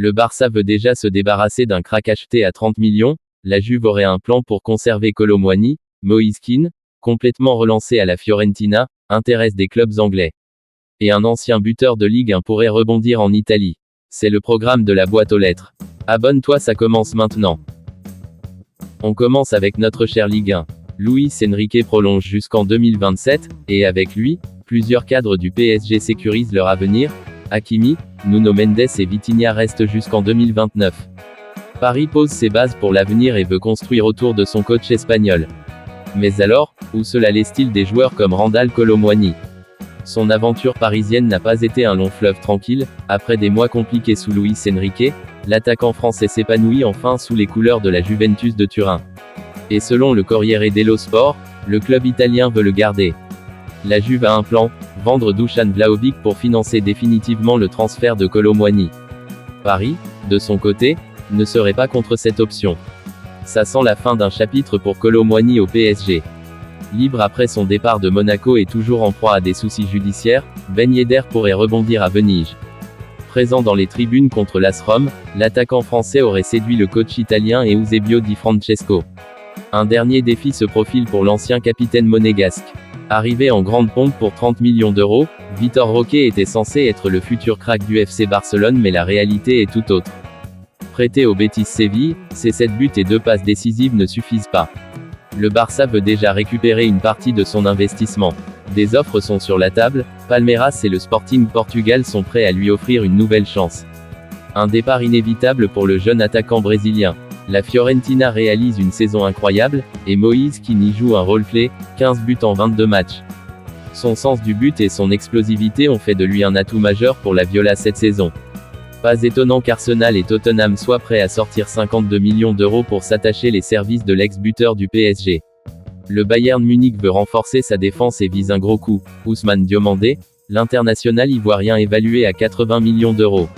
Le Barça veut déjà se débarrasser d'un crack acheté à 30 millions, la Juve aurait un plan pour conserver Kolo Muani. Moïse Kean, complètement relancé à la Fiorentina, intéresse des clubs anglais. Et un ancien buteur de Ligue 1 pourrait rebondir en Italie. C'est le programme de la boîte aux lettres. Abonne-toi, ça commence maintenant. On commence avec notre cher Ligue 1. Luis Enrique prolonge jusqu'en 2027, et avec lui, plusieurs cadres du PSG sécurisent leur avenir. Hakimi, Nuno Mendes et Vitinha restent jusqu'en 2029. Paris pose ses bases pour l'avenir et veut construire autour de son coach espagnol. Mais alors, où cela laisse-t-il des joueurs comme Randal Kolo Muani? Son aventure parisienne n'a pas été un long fleuve tranquille. Après des mois compliqués sous Luis Enrique, l'attaquant français s'épanouit enfin sous les couleurs de la Juventus de Turin. Et selon le Corriere dello Sport, le club italien veut le garder. La Juve a un plan, vendre Dusan Vlahovic pour financer définitivement le transfert de Kolo Muani. Paris, de son côté, ne serait pas contre cette option. Ça sent la fin d'un chapitre pour Kolo Muani au PSG. Libre après son départ de Monaco et toujours en proie à des soucis judiciaires, Ben Yedder pourrait rebondir à Venise. Présent dans les tribunes contre l'AS Rome, l'attaquant français aurait séduit le coach italien et Eusebio Di Francesco. Un dernier défi se profile pour l'ancien capitaine monégasque. Arrivé en grande pompe pour 30 millions d'euros, Vitor Roque était censé être le futur crack du FC Barcelone, mais la réalité est tout autre. Prêté au Betis Séville, ses 7 buts et 2 passes décisives ne suffisent pas. Le Barça veut déjà récupérer une partie de son investissement. Des offres sont sur la table, Palmeiras et le Sporting Portugal sont prêts à lui offrir une nouvelle chance. Un départ inévitable pour le jeune attaquant brésilien. La Fiorentina réalise une saison incroyable, et Moïse Kean y joue un rôle clé, 15 buts en 22 matchs. Son sens du but et son explosivité ont fait de lui un atout majeur pour la Viola cette saison. Pas étonnant qu'Arsenal et Tottenham soient prêts à sortir 52 millions d'euros pour s'attacher les services de l'ex-buteur du PSG. Le Bayern Munich veut renforcer sa défense et vise un gros coup. Ousmane Diomandé, l'international ivoirien évalué à 80 millions d'euros.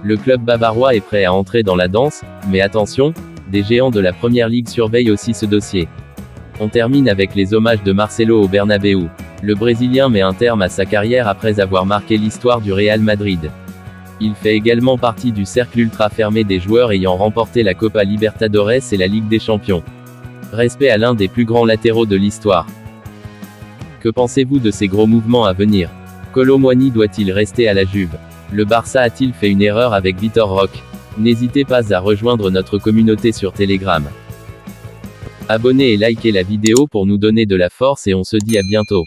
Le club bavarois est prêt à entrer dans la danse, mais attention, des géants de la Première Ligue surveillent aussi ce dossier. On termine avec les hommages de Marcelo au Bernabéu. Le Brésilien met un terme à sa carrière après avoir marqué l'histoire du Real Madrid. Il fait également partie du cercle ultra fermé des joueurs ayant remporté la Copa Libertadores et la Ligue des Champions. Respect à l'un des plus grands latéraux de l'histoire. Que pensez-vous de ces gros mouvements à venir? Kolo Muani doit-il rester à la Juve? Le Barça a-t-il fait une erreur avec Vitor Roque? N'hésitez pas à rejoindre notre communauté sur Telegram. Abonnez et likez la vidéo pour nous donner de la force et on se dit à bientôt.